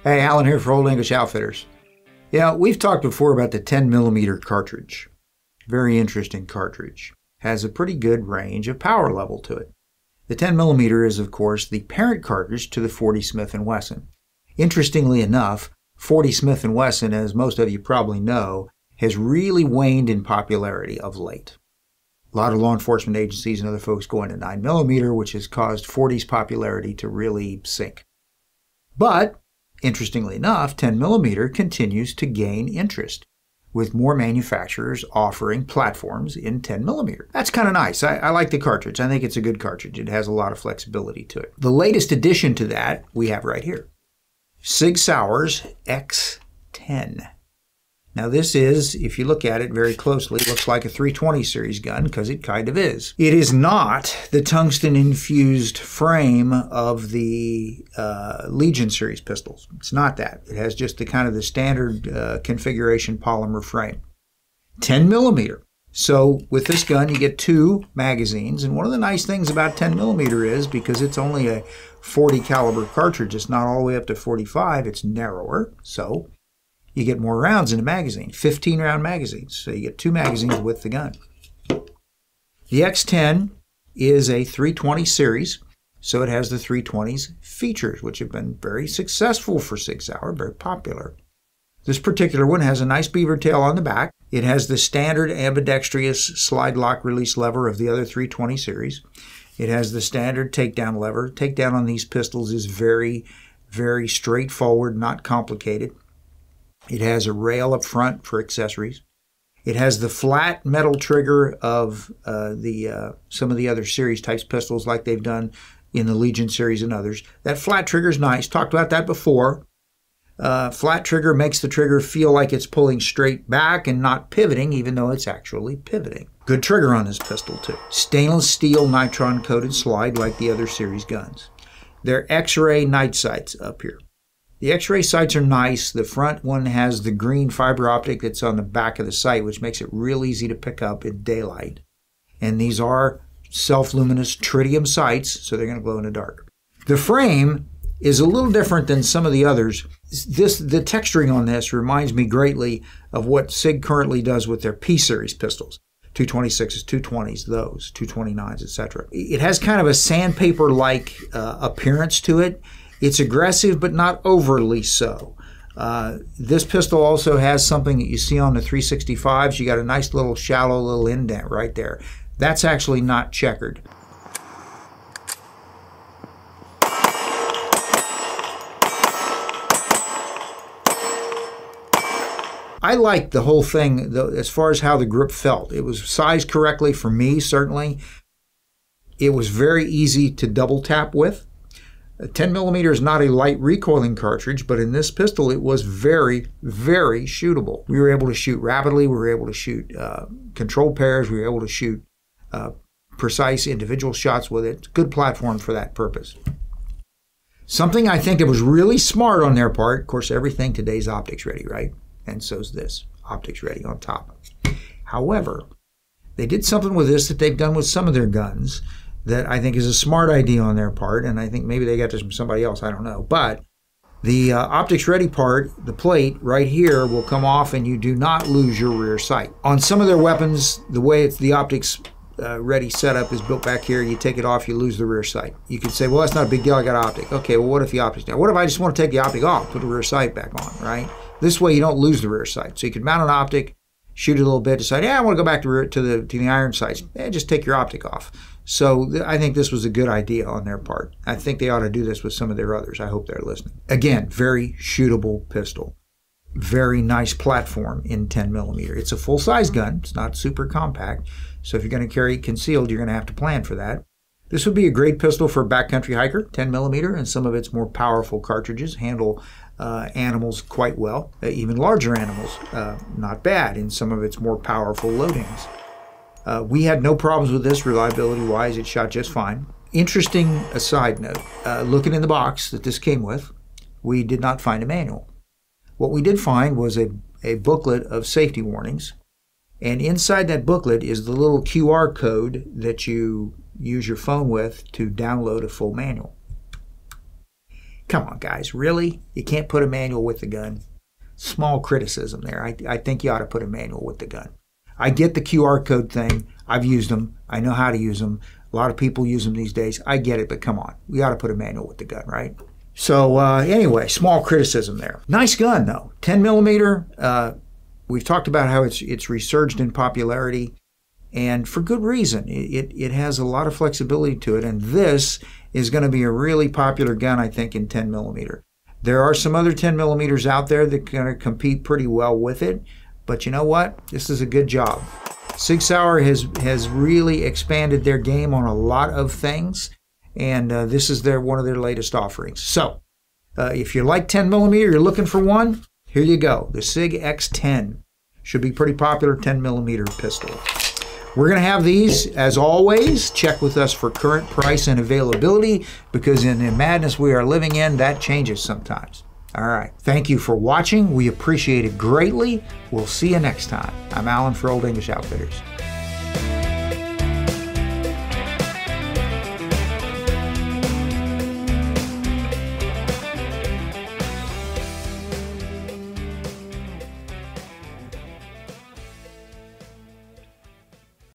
Hey, Alan here for Old English Outfitters. Yeah, we've talked before about the 10mm cartridge. Very interesting cartridge. Has a pretty good range of power level to it. The 10mm is, of course, the parent cartridge to the 40 Smith & Wesson. Interestingly enough, 40 Smith & Wesson, as most of you probably know, has really waned in popularity of late. A lot of law enforcement agencies and other folks going to 9mm, which has caused 40's popularity to really sink. But interestingly enough, 10mm continues to gain interest, with more manufacturers offering platforms in 10mm. That's kind of nice. I like the cartridge. I think it's a good cartridge. It has a lot of flexibility to it. The latest addition to that we have right here. Sauer's XTEN. Now this is, if you look at it very closely, looks like a 320 series gun, because it kind of is. It is not the tungsten-infused frame of the Legion series pistols. It's not that. It has just the kind of the standard configuration polymer frame. 10mm. So with this gun you get 2 magazines, and one of the nice things about 10mm is, because it's only a 40 caliber cartridge, it's not all the way up to 45, it's narrower, so you get more rounds in a magazine, 15 round magazines. So you get 2 magazines with the gun. The XTEN is a 320 series, so it has the 320's features, which have been very successful for Sig Sauer, very popular. This particular one has a nice beaver tail on the back. It has the standard ambidextrous slide lock release lever of the other 320 series. It has the standard takedown lever. Takedown on these pistols is very, very straightforward, not complicated. It has a rail up front for accessories. It has the flat metal trigger of some of the other series types pistols, like they've done in the Legion series and others. That flat trigger is nice. Talked about that before. Flat trigger makes the trigger feel like it's pulling straight back and not pivoting, even though it's actually pivoting. Good trigger on this pistol too. Stainless steel nitron coated slide like the other series guns. They're X-ray night sights up here. The X-ray sights are nice. The front one has the green fiber optic that's on the back of the sight, which makes it real easy to pick up in daylight. And these are self-luminous tritium sights, so they're going to glow in the dark. The frame is a little different than some of the others. The texturing on this reminds me greatly of what SIG currently does with their P-series pistols. 226s, 220s, those, 229s, etc. It has kind of a sandpaper-like appearance to it. It's aggressive, but not overly so. This pistol also has something that you see on the 365s. You got a nice little shallow little indent right there. That's actually not checkered. I liked the whole thing, though, as far as how the grip felt. It was sized correctly for me, certainly. It was very easy to double tap with. 10mm is not a light recoiling cartridge, but in this pistol it was very, very shootable. We were able to shoot rapidly, we were able to shoot control pairs, we were able to shoot precise individual shots with it. Good platform for that purpose. Something I think that was really smart on their part, of course everything today's optics ready, right? And so's this, optics ready on top. However, they did something with this that they've done with some of their guns that I think is a smart idea on their part, and I think maybe they got this from somebody else, I don't know. But the optics ready part, the plate right here, will come off and you do not lose your rear sight. On some of their weapons, the way the optics ready setup is built back here, you take it off, you lose the rear sight. You could say, well, that's not a big deal, I got optic. Okay, well, what if the optic's down? What if I just want to take the optic off, put the rear sight back on, right? This way you don't lose the rear sight. So you could mount an optic, shoot it a little bit, decide, yeah, I want to go back to the iron sights. Just take your optic off. So I think this was a good idea on their part. I think they ought to do this with some of their others. I hope they're listening. Again, very shootable pistol. Very nice platform in 10mm. It's a full-size gun. It's not super compact. So if you're going to carry it concealed, you're going to have to plan for that. This would be a great pistol for a backcountry hiker, 10mm, and some of its more powerful cartridges handle animals quite well. Even larger animals, not bad in some of its more powerful loadings. We had no problems with this reliability-wise. It shot just fine. Interesting aside note, looking in the box that this came with, we did not find a manual. What we did find was a booklet of safety warnings, and inside that booklet is the little QR code that you use your phone with to download a full manual. Come on, guys, really? You can't put a manual with the gun? Small criticism there. I think you ought to put a manual with the gun. I get the QR code thing. I've used them. I know how to use them. A lot of people use them these days. I get it, but come on. We ought to put a manual with the gun, right? So anyway, small criticism there. Nice gun, though. 10 millimeter. We've talked about how it's resurged in popularity, and for good reason. It has a lot of flexibility to it, and this is going to be a really popular gun, I think, in 10 millimeter. There are some other 10 millimeters out there that are going to compete pretty well with it, but you know what? This is a good job. Sig Sauer has really expanded their game on a lot of things, and this is one of their latest offerings. So, if you like 10 millimeter, you're looking for one, here you go. The Sig XTEN should be pretty popular 10 millimeter pistol. We're going to have these, as always. Check with us for current price and availability, because in the madness we are living in, that changes sometimes. All right. Thank you for watching. We appreciate it greatly. We'll see you next time. I'm Alan for Old English Outfitters.